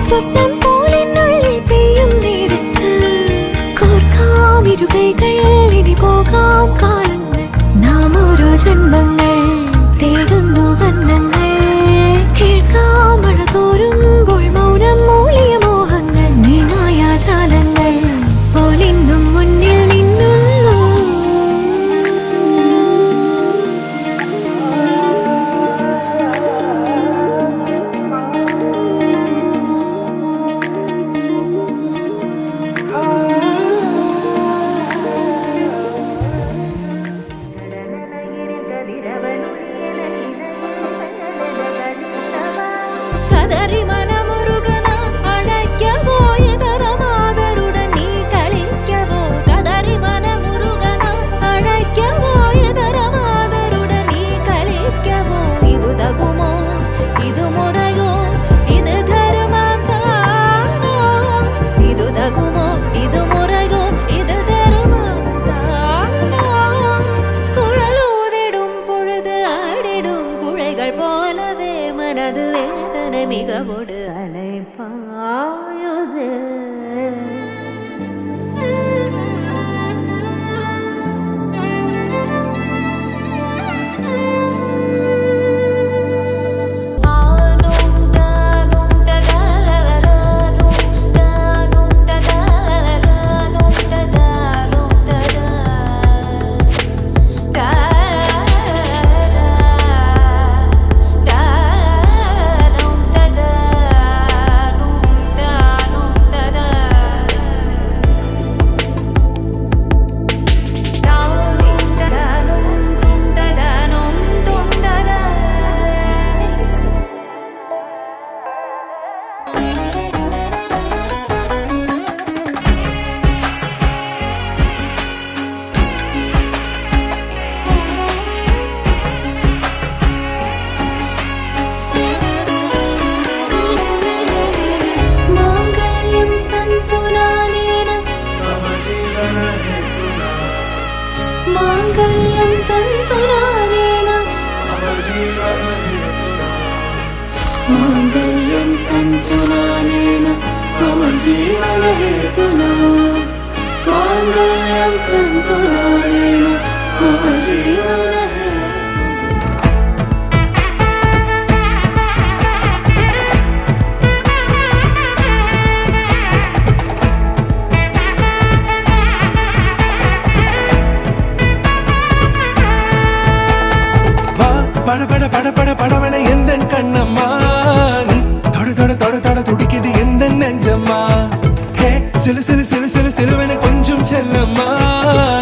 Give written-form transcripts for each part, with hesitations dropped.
സ്വപ്നം പോലെന്നുള്ളിൽ പെയ്യും നേരത്ത് കോർക്കാമിരുകൈകൾ ഇനി പോകാം കാലങ്ങൾ നാം ഓരോ ജന്മങ്ങൾ തേടുന്നു വർണ്ണങ്ങൾ കേൾക്കാം മഴ തോരുമ്പോൾ മൗനം മൂളിയ മോഹങ്ങൾ നീ മായാജാലങ്ങൾ പോലിന്നും മുന്നിൽ നിന്നുള്ളൂ കതറി മനമുരുകന അടയ്ക്കവോ ഇതരമാതരുടൻ നീ കളിക്കവോ കതറി മനമുരുകന അടയ്ക്കവോ ഇതരമാതരുടൻ നീ കളിക്കവോ ഇതു തകുമോ ഇതു മുറയോ ഇത് ധർമ്മം താനോ ഇതു തകുമോ ഇതു മുറയോ ഇത് ധർമ്മം താനോ കുഴലൂതിടും പൊഴുത് ആടിടും കുഴകൾ പോലവേ മനது வேதனை மிகவோடு அலைப்பாயுது മാംഗല്യം തന്തുനാനേന മാംഗല്യം തന്തുനാനേന മമ ജീവനഹേതുനാ മാംഗല്യം തന്തുനാനേന മമ ജീവനഹേതുനാ பட பட பட பட படவன எந்த கண்ணம்மா நீ தொட தொட தொட தொட துடிக்குது எந்த நெஞ்சம்மா ஹே சிலு சிலு சிலு சிலு சிலுவன கொஞ்சம் செல்லம்மா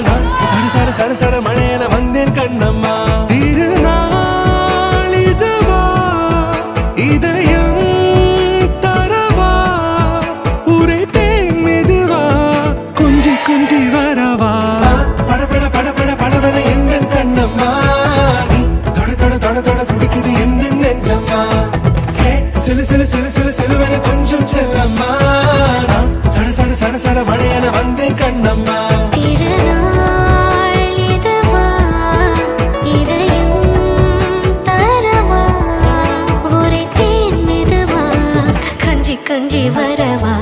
நான் சட சட சட சட மழையன வந்தேன் கண்ணம்மா திருநாள் இதுவா இதயம் தரவா உரைத்தேன் மெதுவா கொஞ்சி கொஞ்சி வரவா பட பட பட பட படவன எந்த கண்ணம்மா துடிக்குது எந்த நெஞ்சம்மா ஹே சிலு சிலு சிலு சிலு சிலுவன கொஞ்சம் செல்லம்மா நான் சட சட சட சட மழையன வந்தேன் கண்ணம்மா திருநாள் இதுவா இதயம் தரவா உரைத்தேன் மெதுவா கஞ்சி கஞ்சி வரவா